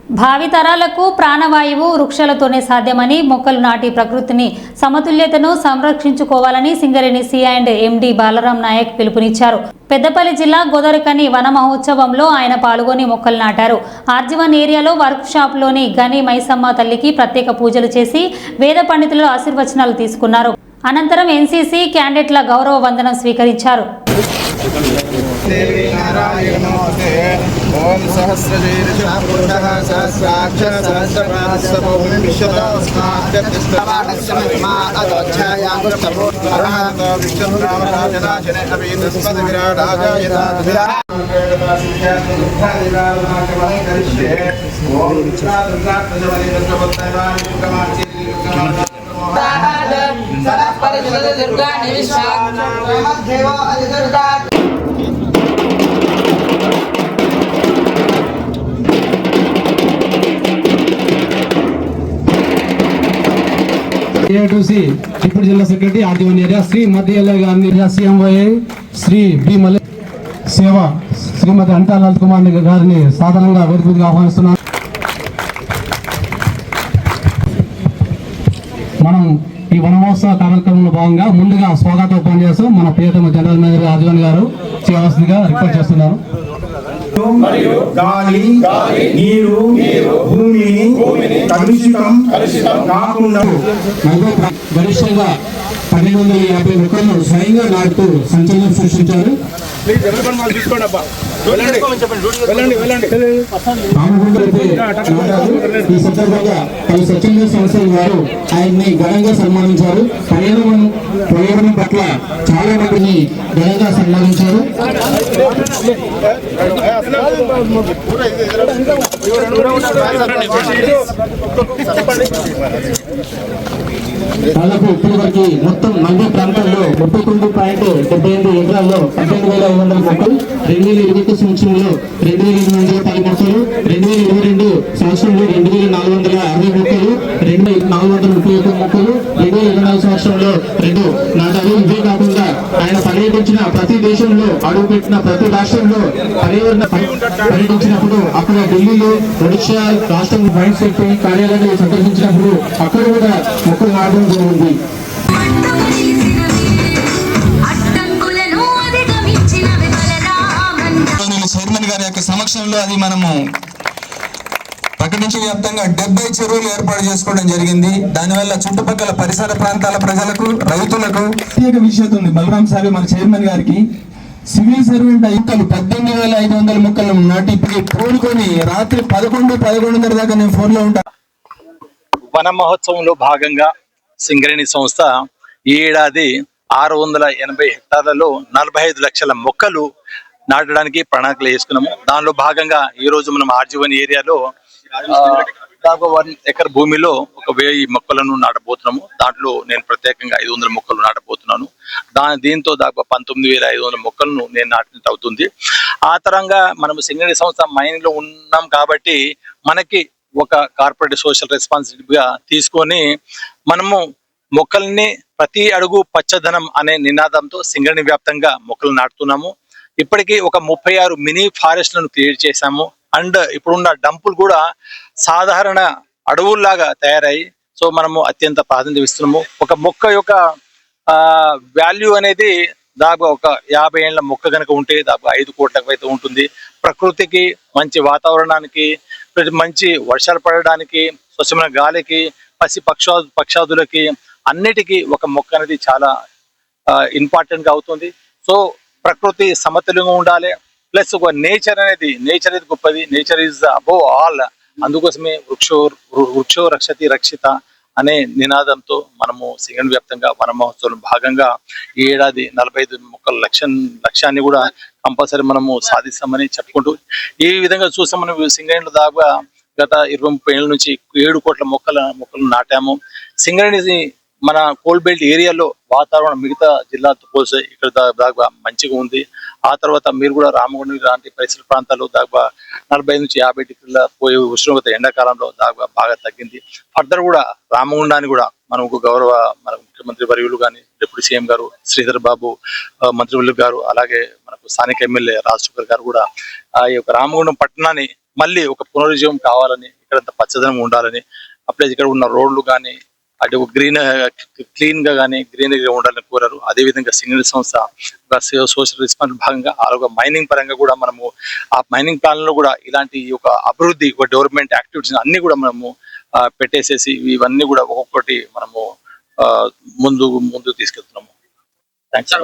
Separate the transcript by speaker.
Speaker 1: భావితరాలకు ప్రాణవాయువు వృక్షాలతోనే సాధ్యమని మొక్కలు నాటి ప్రకృతిని సమతుల్యతను సంరక్షించుకోవాలని సింగరేణి సి&ఎండి బాలరాం నాయక్ పిలుపునిచ్చారు. పెద్దపల్లి జిల్లా గోదావరికని వన మహోత్సవంలో ఆయన పాల్గొని మొక్కలు నాటారు. ఆర్జీవన్ ఏరియాలో వర్క్ షాప్లోని గని మైసమ్మ తల్లికి ప్రత్యేక పూజలు చేసి వేద పండితుల ఆశీర్వచనాలు తీసుకున్నారు. అనంతరం ఎన్సీసీ క్యాండిడేట్ల గౌరవ వందనం స్వీకరించారు.
Speaker 2: ओम सहस्रशीर्षः पुरुषः सहस्राक्षः सहस्रपादः विश्वदास्माद्यतिष्ठमानस्य महिमा अदोच्छायागुप्तपूर्णः विश्वनामराजनाशने अभितस्पद विराडागायताभिराकरिष्ये ओम दुर्गा देवा दुर्गा
Speaker 3: ఏటూసి డిప్యూటీ జిల్లా సెక్రటరీ ఆర్జీవన్ ఏరియా శ్రీ మధ్య గారిని సిఎంవై శ్రీ బి మల్లి సేవ శ్రీమతి అంటా లలిత్ కుమార్ గారిని సాధారణంగా వేదికగా ఆహ్వానిస్తున్నాను. మనం ఈ వనమహోత్సవ కార్యక్రమంలో భాగంగా ముందుగా స్వాగతోపం చేస్తూ మన ప్రియతమ జనరల్ మేనేజర్ ఆర్జీవన్ గారు చేయవలసిందిగా రిక్వెస్ట్ చేస్తున్నారు.
Speaker 4: గాలి నీరు భూమిని కలుషితం కాకుండా
Speaker 3: గరిష్టంగా 1250 మొక్కలను స్వయంగా నాటుతూ సంచలనం సృష్టించారు. ఈ సందర్భంగా పలు స్వచ్ఛంద సంస్థల వారు ఆయన్ని ఘనంగా సన్మానించారు. పర్యావరణం పట్ల చాలా మందిని ఘనంగా సన్మానించారు. దాదాపు ఇప్పటి వరకు మొత్తం 40 ప్రాంతాల్లో 39.78 ఎకరాల్లో 18,500 మొక్కలు, 2021 సంవత్సరంలో 2,810 మొక్కలు, 2022 సంవత్సరంలో 2,460 మొక్కలు, 2,431 మొక్కలు, 2024 సంవత్సరంలో 2 నాటారు. ఇవే కాకుండా ఆయన పర్యటించిన ప్రతి దేశంలో, అడుగుపెట్టిన ప్రతి రాష్ట్రంలో పర్యటించినప్పుడు అక్కడ ఢిల్లీలో ఒడిశా రాష్ట్రం మైండ్ సెట్ కార్యాలయాన్ని సందర్శించినప్పుడు అక్కడ కూడా మొక్కలు నాటడం జరిగింది.
Speaker 5: చైర్మన్ గారి యొక్క సమక్షంలో అది మనము ప్రకటించే వ్యాప్తంగా 70 చెరువులు ఏర్పాటు చేసుకోవడం జరిగింది. దానివల్ల చుట్టుపక్కల పరిసర ప్రాంతాల ప్రజలకు, రైతులకు
Speaker 3: ప్రత్యేక విషయం ఉంది. బలరాం సార్ మన చైర్మన్ గారికి సివిల్ సర్వెంట్ మొక్కలు 18,500 మొక్కలను నాటి పూనుకొని రాత్రి 11:30 దాకా నేను ఫోన్ లో ఉంటాను.
Speaker 6: వన మహోత్సవంలో భాగంగా సింగరేణి సంస్థ ఈ ఏడాది 680 హెక్టార్లలో 45 లక్షల మొక్కలు నాటడానికి ప్రణాళికలు వేసుకున్నాము. దానిలో భాగంగా ఈ రోజు మనం ఆర్జీవన్ ఏరియాలో దాదాపు 1 ఎకర్ భూమిలో ఒక 1000 మొక్కలను నాటబోతున్నాము. దాంట్లో నేను ప్రత్యేకంగా 500 మొక్కలు నాటబోతున్నాను. దీంతో దాదాపు 19,500 మొక్కలను నేను నాటినట్టు అవుతుంది. ఆ తరంగా మనము సింగరేణి సంస్థ మైన్ లో ఉన్నాం కాబట్టి మనకి ఒక కార్పొరేట్ సోషల్ రెస్పాన్సిబిలిటీగా తీసుకొని మనము మొక్కల్ని ప్రతి అడుగు పచ్చదనం అనే నినాదంతో సింగరేణి వ్యాప్తంగా మొక్కలు నాటుతున్నాము. ఇప్పటికీ ఒక 36 మినీ ఫారెస్ట్లను క్రియేట్ చేశాము. అండ్ ఇప్పుడున్న డంపులు కూడా సాధారణ అడవుల్లాగా తయారయ్యి సో మనము అత్యంత ప్రాధాన్యత ఇస్తున్నాము. ఒక మొక్క యొక్క వాల్యూ అనేది దాదాపు ఒక 50 ఏళ్ల మొక్క కనుక ఉంటే దాదాపు 5 కోట్లకు అయితే ఉంటుంది. ప్రకృతికి, మంచి వాతావరణానికి, మంచి వర్షాలు పడడానికి, స్వచ్ఛమైన గాలికి, పక్షాదులకి అన్నిటికీ ఒక మొక్క అనేది చాలా ఇంపార్టెంట్ గా అవుతుంది. సో ప్రకృతి సమతుల్యంగా ఉండాలి. ప్లస్ ఒక నేచర్ అనేది గొప్పది. Nature is above all. అందుకోసమే వృక్షో రక్షతి రక్షిత అనే నినాదంతో మనము సింగరేణి వ్యాప్తంగా వన మహోత్సవం భాగంగా ఈ ఏడాది 45 మొక్కల లక్ష్యాన్ని కూడా కంపల్సరీ మనము సాధిస్తామని చెప్పుకుంటూ ఈ విధంగా చూస్తాం. మనం సింగరేణిలో దాదాపుగా గత 20-30 ఏళ్ళ నుంచి 7 కోట్ల మొక్కలు నాటాము. సింగరేణి మన కోల్ బెల్ట్ ఏరియాలో వాతావరణం మిగతా జిల్లాతో పోల్చి ఇక్కడ దాదాపు మంచిగా ఉంది. ఆ తర్వాత మీరు కూడా రామగుండం లాంటి పరిసర ప్రాంతాల్లో దాదాపు 45 నుంచి 50 డిగ్రీల పోయే ఉష్ణోగ్రత ఎండాకాలంలో దాదాపు బాగా తగ్గింది. ఫర్దర్ కూడా రామగుండాన్ని కూడా మనకు గౌరవ మన ముఖ్యమంత్రి వర్యులు కానీ, డిప్యూటీ సీఎం గారు శ్రీధర్ బాబు మంత్రివర్యులు గారు, అలాగే మనకు స్థానిక ఎమ్మెల్యే రాజశేఖర్ గారు కూడా ఆ యొక్క రామగుండం పట్టణాన్ని మళ్ళీ ఒక పునరుజ్జీవం కావాలని, ఇక్కడంతా పచ్చదనం ఉండాలని, అప్పుడే ఇక్కడ ఉన్న రోడ్లు కానీ అటు క్లీన్ గా కానీ గ్రీనరీగా ఉండాలని కోరారు. అదేవిధంగా సింగరేణి సంస్థ సోషల్ రెస్పాన్స్ భాగంగా అలాగే మైనింగ్ పరంగా కూడా మనము ఆ మైనింగ్ ప్లాన్ లో కూడా ఇలాంటి ఒక అభివృద్ధి, ఒక డెవలప్మెంట్ యాక్టివిటీస్ అన్ని కూడా మనము పెట్టేసేసి ఇవన్నీ కూడా ఒక్కొక్కటి మనము ముందు తీసుకెళ్తున్నాము. థ్యాంక్స్.